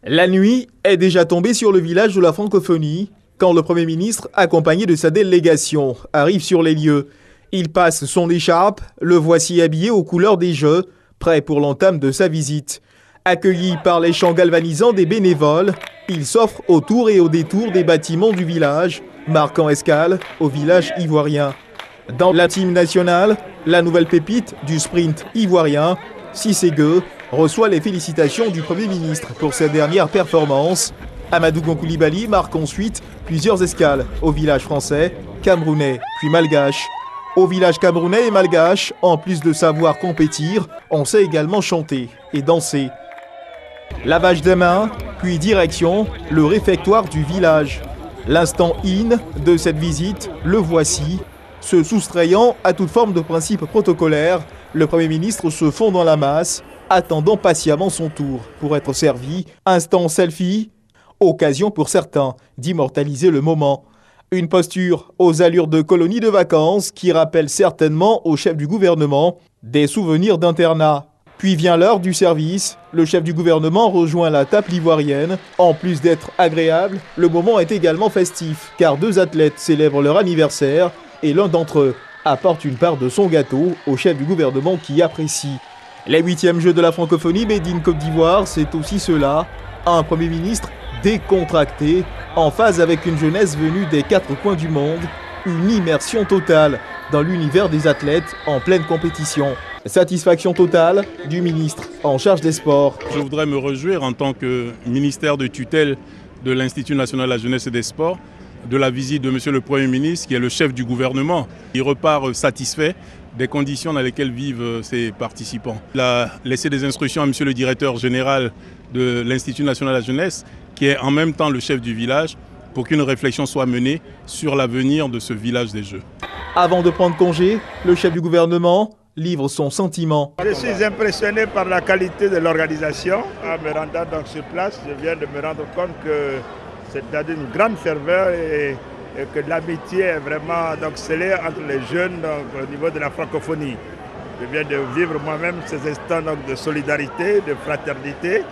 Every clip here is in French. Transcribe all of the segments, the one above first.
La nuit est déjà tombée sur le village de la francophonie quand le Premier ministre, accompagné de sa délégation, arrive sur les lieux. Il passe son écharpe, le voici habillé aux couleurs des Jeux, prêt pour l'entame de sa visite. Accueilli par les chants galvanisants des bénévoles, il s'offre autour et au détour des bâtiments du village, marquant escale au village ivoirien. Dans la team nationale, la nouvelle pépite du sprint ivoirien, Cissé Gueux, reçoit les félicitations du Premier ministre pour ses dernières performances. Amadou Gon Coulibaly marque ensuite plusieurs escales au village français, camerounais puis malgache. Au village camerounais et malgache, en plus de savoir compétir, on sait également chanter et danser. Lavage des mains, puis direction le réfectoire du village. L'instant in de cette visite, le voici. Se soustrayant à toute forme de principe protocolaire, le Premier ministre se fond dans la masse, attendant patiemment son tour pour être servi. Instant selfie, occasion pour certains d'immortaliser le moment. Une posture aux allures de colonie de vacances qui rappelle certainement au chef du gouvernement des souvenirs d'internat. Puis vient l'heure du service, le chef du gouvernement rejoint la table ivoirienne. En plus d'être agréable, le moment est également festif, car deux athlètes célèbrent leur anniversaire et l'un d'entre eux apporte une part de son gâteau au chef du gouvernement qui apprécie. Les 8e Jeux de la francophonie Made in Côte d'Ivoire, c'est aussi cela, un Premier ministre décontracté, en phase avec une jeunesse venue des 4 coins du monde, une immersion totale dans l'univers des athlètes en pleine compétition. Satisfaction totale du ministre en charge des sports. Je voudrais me réjouir en tant que ministère de tutelle de l'Institut national de la jeunesse et des sports de la visite de Monsieur le Premier ministre, qui est le chef du gouvernement. Il repart satisfait des conditions dans lesquelles vivent ses participants. Il a laissé des instructions à Monsieur le directeur général de l'Institut national de la jeunesse, qui est en même temps le chef du village, pour qu'une réflexion soit menée sur l'avenir de ce village des Jeux. Avant de prendre congé, le chef du gouvernement livre son sentiment. Je suis impressionné par la qualité de l'organisation. En me rendant donc sur place, je viens de me rendre compte que c'est d'une grande ferveur et que l'amitié est vraiment donc scellée entre les jeunes donc, au niveau de la francophonie. Je viens de vivre moi-même ces instants donc, de solidarité, de fraternité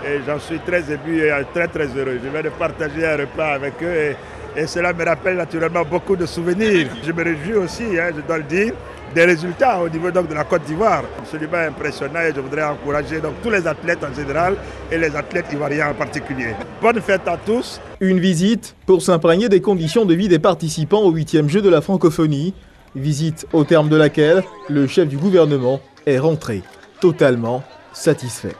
et j'en suis très ému et très heureux. Je viens de partager un repas avec eux et cela me rappelle naturellement beaucoup de souvenirs. Je me réjouis aussi, je dois le dire, des résultats au niveau donc, de la Côte d'Ivoire. Absolument impressionnant et je voudrais encourager donc, tous les athlètes en général et les athlètes ivoiriens en particulier. Bonne fête à tous. Une visite pour s'imprégner des conditions de vie des participants aux 8e Jeux de la francophonie. Visite au terme de laquelle le chef du gouvernement est rentré totalement satisfait.